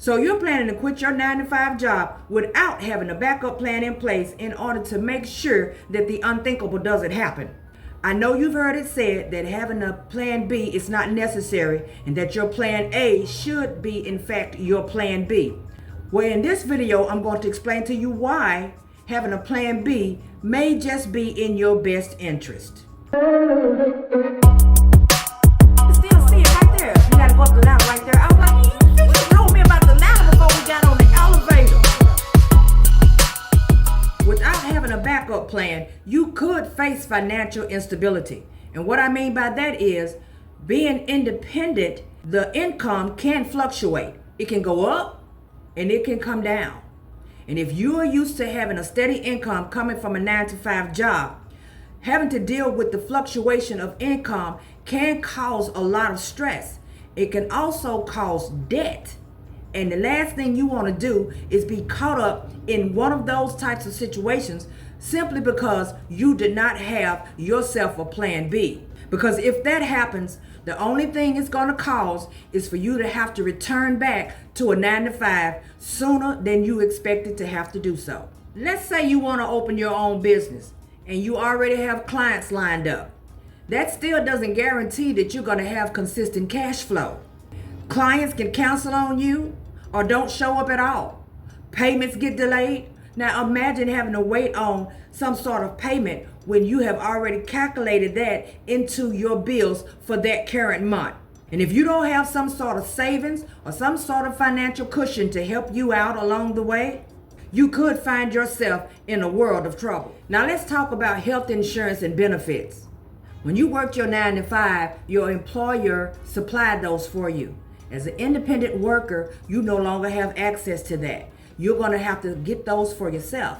So you're planning to quit your 9 to 5 job without having a backup plan in place in order to make sure that the unthinkable doesn't happen. I know you've heard it said that having a plan B is not necessary and that your plan A should be in fact your plan B. Well, in this video, I'm going to explain to you why having a plan B may just be in your best interest. You still see it right there. You gotta go up the ladder right there. I was like, you told me about the ladder before we got on the elevator. Without having a backup plan, you could face financial instability. And what I mean by that is, being independent, the income can fluctuate. It can go up and it can come down. And if you are used to having a steady income coming from a 9 to 5 job, having to deal with the fluctuation of income can cause a lot of stress. It can also cause debt. And the last thing you want to do is be caught up in one of those types of situations simply because you did not have yourself a plan B. Because if that happens, the only thing it's going to cause is for you to have to return back to a 9 to 5 sooner than you expected to have to do so. Let's say you want to open your own business and you already have clients lined up. That still doesn't guarantee that you're going to have consistent cash flow. Clients can cancel on you or don't show up at all. Payments get delayed. Now imagine having to wait on some sort of payment when you have already calculated that into your bills for that current month. And if you don't have some sort of savings or some sort of financial cushion to help you out along the way, you could find yourself in a world of trouble. Now let's talk about health insurance and benefits. When you worked your 9 to 5, your employer supplied those for you. As an independent worker, you no longer have access to that. You're going to have to get those for yourself.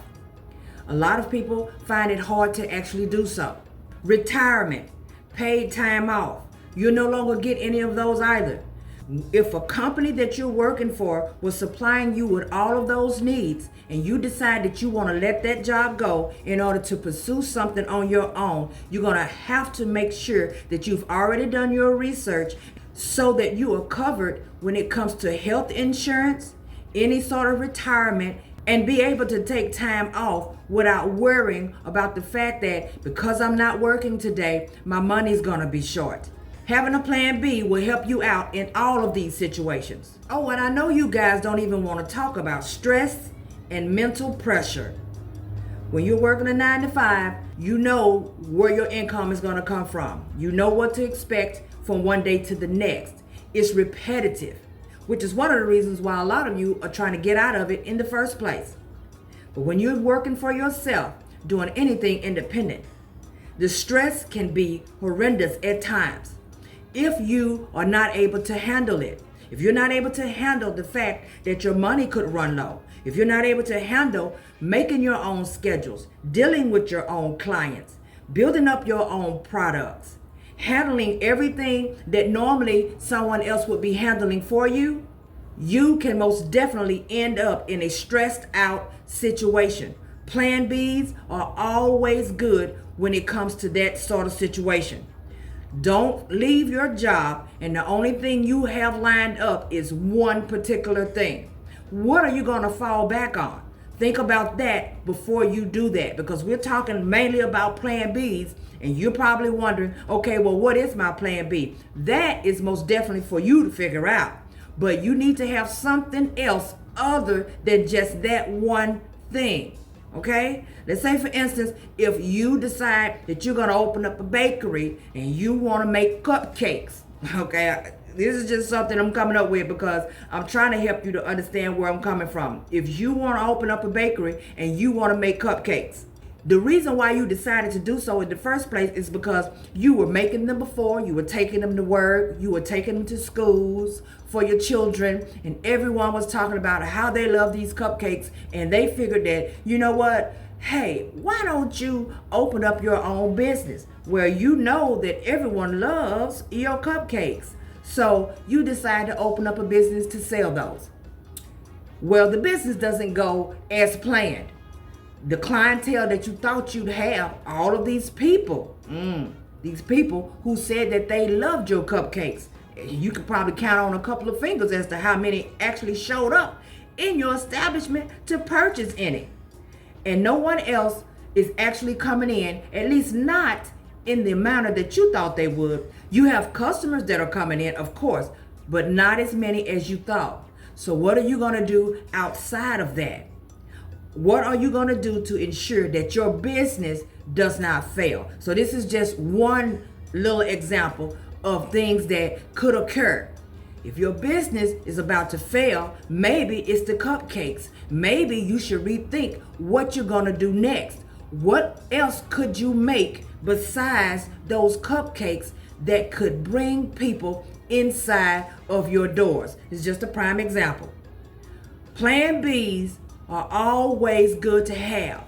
A lot of people find it hard to actually do so. Retirement, paid time off, you no longer get any of those either. If a company that you're working for was supplying you with all of those needs and you decide that you want to let that job go in order to pursue something on your own, you're going to have to make sure that you've already done your research so that you are covered when it comes to health insurance, any sort of retirement, and be able to take time off without worrying about the fact that because I'm not working today, my money's going to be short. Having a plan B will help you out in all of these situations. Oh, and I know you guys don't even want to talk about stress and mental pressure. When you're working a 9 to 5, you know where your income is going to come from. You know what to expect from one day to the next. It's repetitive, which is one of the reasons why a lot of you are trying to get out of it in the first place. But when you're working for yourself, doing anything independent, the stress can be horrendous at times. If you are not able to handle it, if you're not able to handle the fact that your money could run low, if you're not able to handle making your own schedules, dealing with your own clients, building up your own products, handling everything that normally someone else would be handling for you, you can most definitely end up in a stressed out situation. Plan Bs are always good when it comes to that sort of situation. Don't leave your job and the only thing you have lined up is one particular thing. What are you going to fall back on? Think about that before you do that, because we're talking mainly about plan Bs, and you're probably wondering, okay, well, what is my plan B? That is most definitely for you to figure out, but you need to have something else other than just that one thing. Okay, let's say for instance, if you decide that you're going to open up a bakery and you want to make cupcakes. Okay, this is just something I'm coming up with because I'm trying to help you to understand where I'm coming from. If you want to open up a bakery and you want to make cupcakes, the reason why you decided to do so in the first place is because you were making them before, you were taking them to work, you were taking them to schools for your children, and everyone was talking about how they love these cupcakes, and they figured that, you know what, hey, why don't you open up your own business where you know that everyone loves your cupcakes? So you decide to open up a business to sell those. Well, the business doesn't go as planned. The clientele that you thought you'd have, all of these people who said that they loved your cupcakes, You could probably count on a couple of fingers as to how many actually showed up in your establishment to purchase any. And no one else is actually coming in, at least not in the manner that you thought they would. You have customers that are coming in, of course, but not as many as you thought. So what are you going to do outside of that? What are you going to do to ensure that your business does not fail? So this is just one little example of things that could occur. If your business is about to fail, maybe it's the cupcakes. Maybe you should rethink what you're going to do next. What else could you make besides those cupcakes that could bring people inside of your doors? It's just a prime example. Plan Bs are always good to have.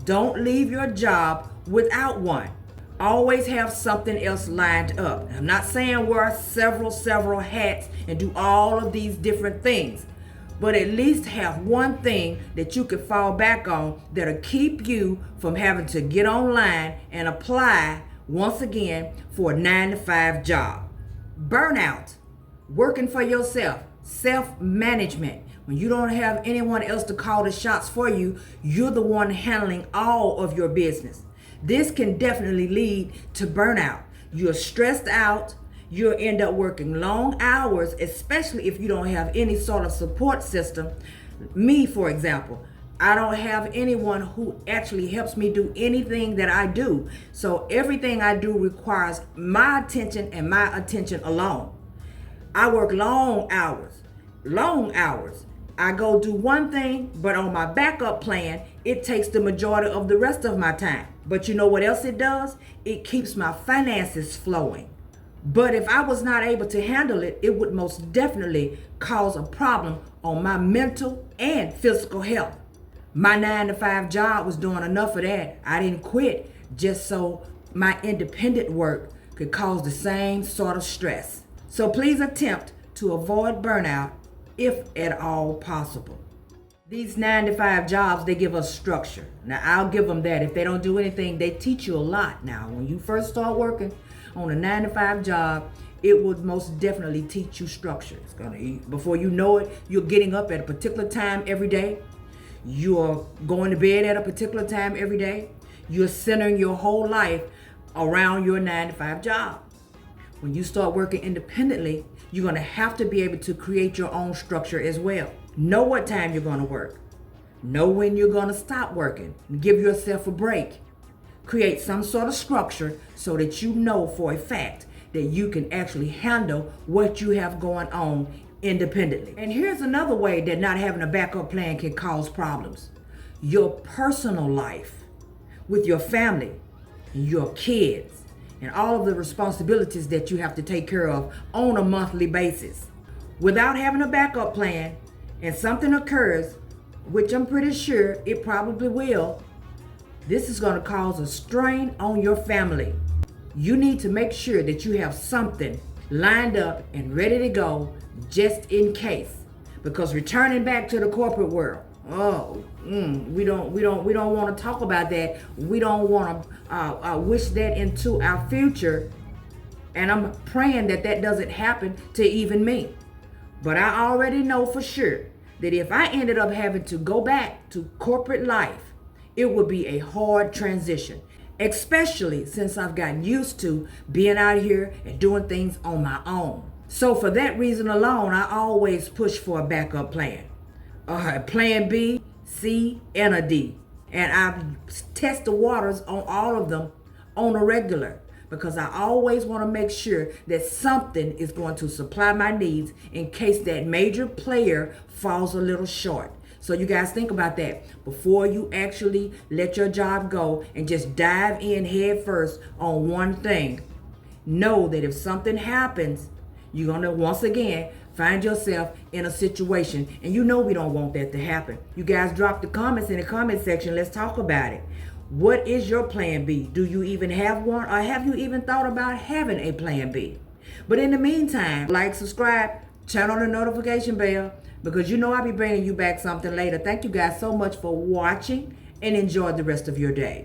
Don't leave your job without one. Always have something else lined up. I'm not saying wear several hats and do all of these different things, but at least have one thing that you can fall back on that'll keep you from having to get online and apply once again for a 9-to-5 job. Burnout, working for yourself, self-management. When you don't have anyone else to call the shots for you, you're the one handling all of your business. This can definitely lead to burnout. You're stressed out. You'll end up working long hours, especially if you don't have any sort of support system. Me, for example, I don't have anyone who actually helps me do anything that I do. So everything I do requires my attention and my attention alone. I work long hours. I go do one thing, but on my backup plan, it takes the majority of the rest of my time. But you know what else it does? It keeps my finances flowing. But if I was not able to handle it, it would most definitely cause a problem on my mental and physical health. My 9-to-5 job was doing enough of that. I didn't quit just so my independent work could cause the same sort of stress. So please attempt to avoid burnout if at all possible. These 9-to-5 jobs, they give us structure. Now, I'll give them that. If they don't do anything, they teach you a lot. Now, when you first start working on a 9-to-5 job, it would most definitely teach you structure. Before you know it, you're getting up at a particular time every day. You're going to bed at a particular time every day. You're centering your whole life around your 9-to-5 job. When you start working independently, you're going to have to be able to create your own structure as well. Know what time you're going to work. Know when you're going to stop working. Give yourself a break. Create some sort of structure so that you know for a fact that you can actually handle what you have going on independently. And here's another way that not having a backup plan can cause problems. Your personal life with your family, your kids, and all of the responsibilities that you have to take care of on a monthly basis. Without having a backup plan and something occurs, which I'm pretty sure it probably will, this is going to cause a strain on your family. You need to make sure that you have something lined up and ready to go just in case. Because returning back to the corporate world, we don't want to talk about that. We don't want to wish that into our future. And I'm praying that that doesn't happen to even me. But I already know for sure that if I ended up having to go back to corporate life, it would be a hard transition, especially since I've gotten used to being out here and doing things on my own. So for that reason alone, I always push for a backup plan. A plan B, C, and a D. And I test the waters on all of them on a regular, because I always want to make sure that something is going to supply my needs in case that major player falls a little short. So you guys think about that before you actually let your job go and just dive in head first on one thing. Know that if something happens, you're going to once again find yourself in a situation, and you know we don't want that to happen. You guys drop the comments in the comment section. Let's talk about it. What is your plan B? Do you even have one, or have you even thought about having a plan B? But in the meantime, like, subscribe, turn on the notification bell, because you know I'll be bringing you back something later. Thank you guys so much for watching, and enjoy the rest of your day.